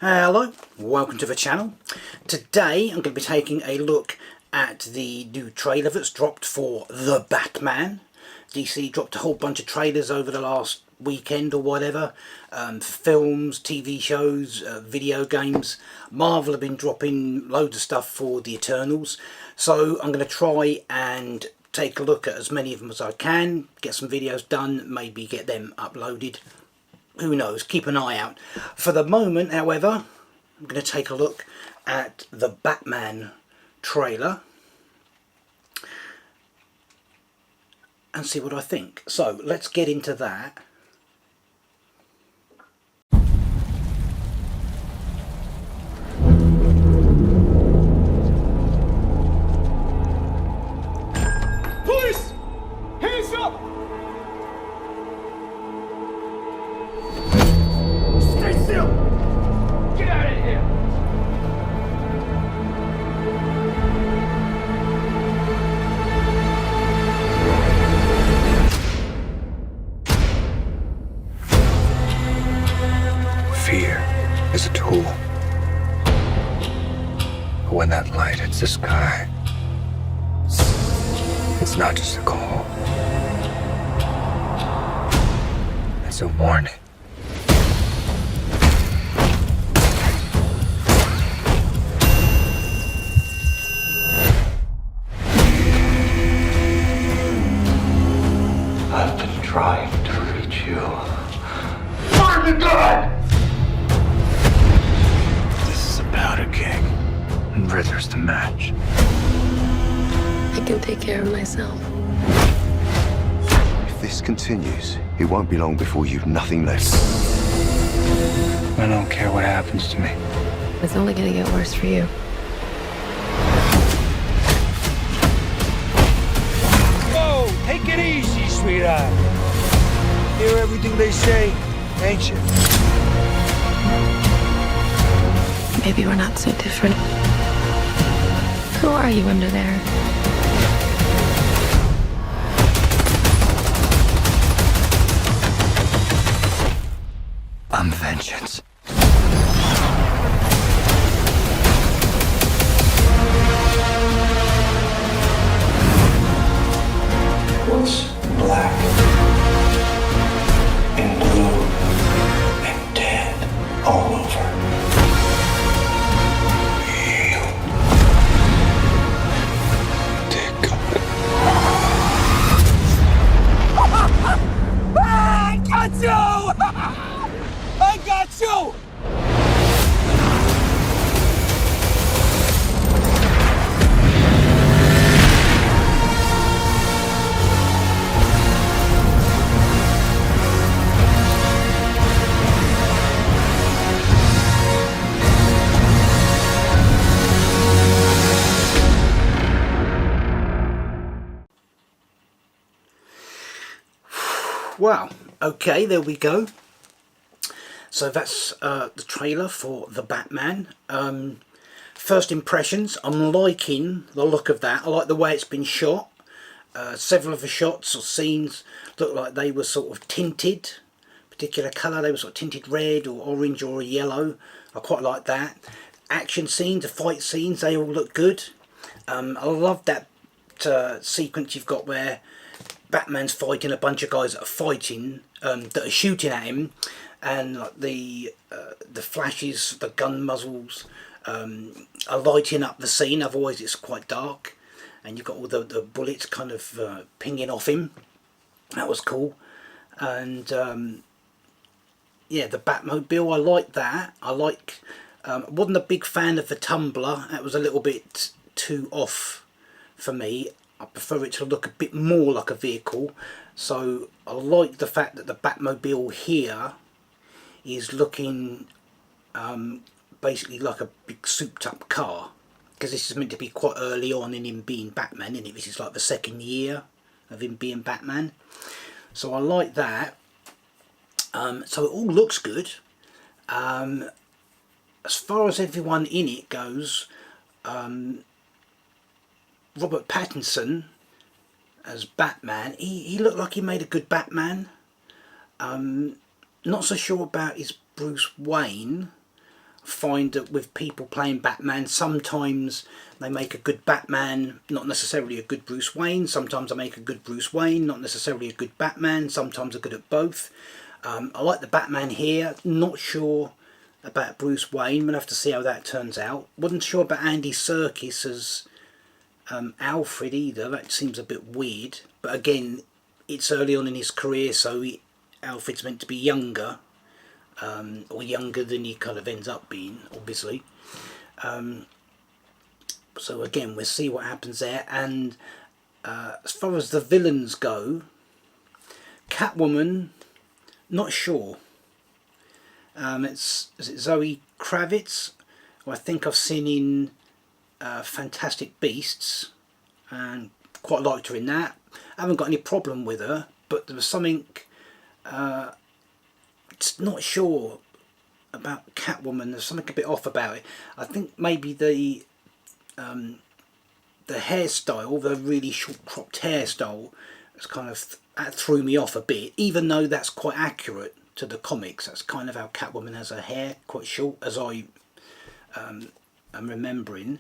Hello, welcome to the channel. Today I'm going to be taking a look at the new trailer that's dropped for The Batman. DC dropped a whole bunch of trailers over the last weekend or whatever, for films, TV shows, video games. Marvel have been dropping loads of stuff for the Eternals, so I'm going to try and take a look at as many of them as I can, get some videos done, maybe get them uploaded. Who knows, keep an eye out. For the moment, however, I'm going to take a look at the Batman trailer and see what I think. So let's get into that. Police! Hands up! Stay still! Get out of here! Fear is a tool. But when that light hits the sky, it's not just a call. It's a warning. I've been trying to reach you. Find the gun! This is about a king, and Ritter's the match. I can take care of myself. If this continues, it won't be long before you've nothing left. I don't care what happens to me. It's only gonna get worse for you. Whoa, take it easy, sweetheart. Hear everything they say, ain't you? Maybe we're not so different. Who are you under there? I'm vengeance. What's black and blue and dead all over? You. Dear God. I got you! I got you! Wow, okay, there we go. So that's the trailer for The Batman. First impressions, I'm liking the look of that. I like the way it's been shot. Several of the shots or scenes look like they were sort of tinted, particular colour, they were sort of tinted red or orange or yellow. I quite like that. Action scenes, the fight scenes, they all look good. I love that sequence you've got where Batman's fighting a bunch of guys that are fighting, that are shooting at him, and like the flashes, the gun muzzles are lighting up the scene. Otherwise it's quite dark, and you've got all the bullets kind of pinging off him. That was cool. And yeah, the Batmobile, I like that. I like. Wasn't a big fan of the tumbler. That was a little bit too off for me. I prefer it to look a bit more like a vehicle. So I like the fact that the Batmobile here is looking basically like a big souped up car, because this is meant to be quite early on in him being Batman, isn't it? This is like the second year of him being Batman. So I like that. So it all looks good. As far as everyone in it goes, Robert Pattinson as Batman, he looked like he made a good Batman. Not so sure about his Bruce Wayne. I find that with people playing Batman, sometimes they make a good Batman, not necessarily a good Bruce Wayne. Sometimes they make a good Bruce Wayne, not necessarily a good Batman. Sometimes they're good at both. I like the Batman here. Not sure about Bruce Wayne. We'll have to see how that turns out. Wasn't sure about Andy Serkis as Alfred either. That seems a bit weird. But again, it's early on in his career, so Alfred's meant to be younger. Or younger than he kind of ends up being, obviously. So again, we'll see what happens there. And as far as the villains go, Catwoman, not sure. Is it Zoe Kravitz, who I think I've seen in Fantastic Beasts, and quite liked her in that. I haven't got any problem with her, but there was something just not sure about Catwoman. There's something a bit off about it. I think maybe the hairstyle, the really short cropped hairstyle, was kind of that threw me off a bit. Even though that's quite accurate to the comics, that's kind of how Catwoman has her hair, quite short, as I am remembering.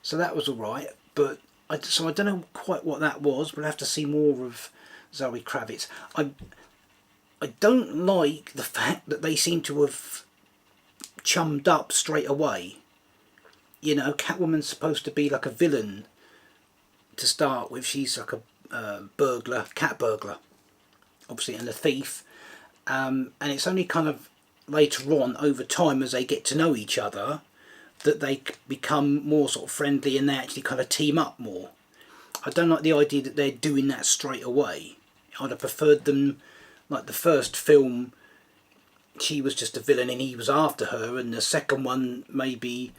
So that was all right, but I don't know quite what that was. We'll have to see more of Zoe Kravitz. I don't like the fact that they seem to have chummed up straight away. You know, Catwoman's supposed to be like a villain to start with. She's like a burglar, cat burglar, obviously, and a thief. And it's only kind of later on, over time, as they get to know each other, that they become more sort of friendly and they actually kind of team up more. I don't like the idea that they're doing that straight away. I'd have preferred them, like the first film, she was just a villain and he was after her, and the second one, maybe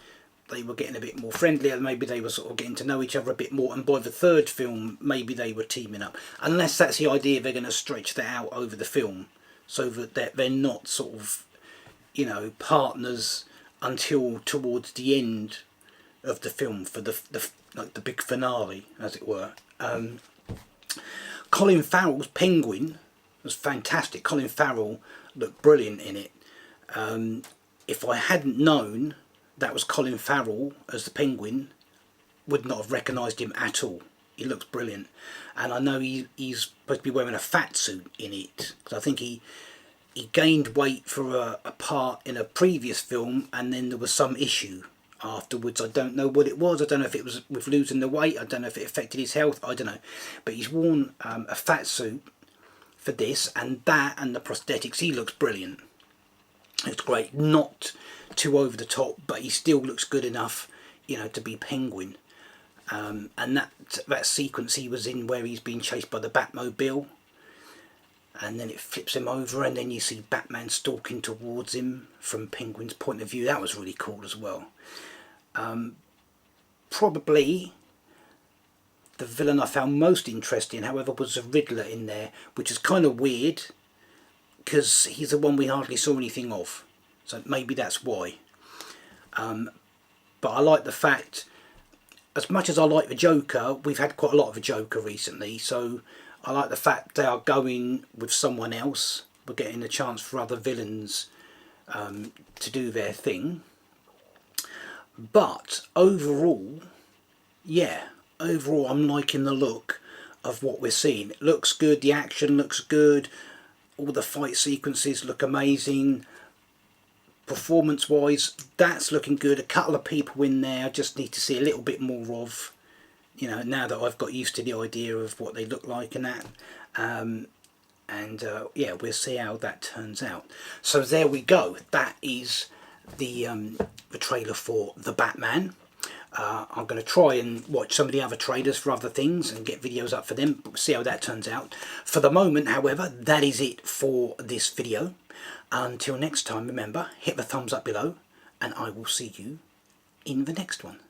they were getting a bit more friendly, and maybe they were sort of getting to know each other a bit more, and by the third film, maybe they were teaming up. Unless that's the idea, they're going to stretch that out over the film, so that they're not sort of, you know, partners until towards the end of the film for the big finale, as it were. Colin Farrell's Penguin was fantastic. Colin Farrell looked brilliant in it. If I hadn't known that was Colin Farrell as the Penguin, would not have recognised him at all. He looks brilliant, and I know he's supposed to be wearing a fat suit in it, because I think he gained weight for a part in a previous film, and then there was some issue afterwards. I don't know what it was. I don't know if it was with losing the weight. I don't know if it affected his health. I don't know, but he's worn a fat suit for this, and that, and the prosthetics. He looks brilliant. It's great. Not too over the top, but he still looks good enough, you know, to be Penguin. And that sequence he was in where he's being chased by the Batmobile, and then it flips him over, and then you see Batman stalking towards him from Penguin's point of view. That was really cool as well. Probably the villain I found most interesting, however, was the Riddler in there, which is kind of weird because he's the one we hardly saw anything of, so maybe that's why. But I like the fact, as much as I like the Joker, we've had quite a lot of the Joker recently, so I like the fact they are going with someone else. We're getting a chance for other villains to do their thing. But overall, yeah, overall I'm liking the look of what we're seeing. It looks good, the action looks good, all the fight sequences look amazing. Performance wise, that's looking good. A couple of people in there I just need to see a little bit more of, you know, now that I've got used to the idea of what they look like and that. Yeah, we'll see how that turns out. So there we go. That is the trailer for The Batman. I'm going to try and watch some of the other trailers for other things and get videos up for them, but we'll see how that turns out. For the moment, however, that is it for this video. Until next time, remember, hit the thumbs up below, and I will see you in the next one.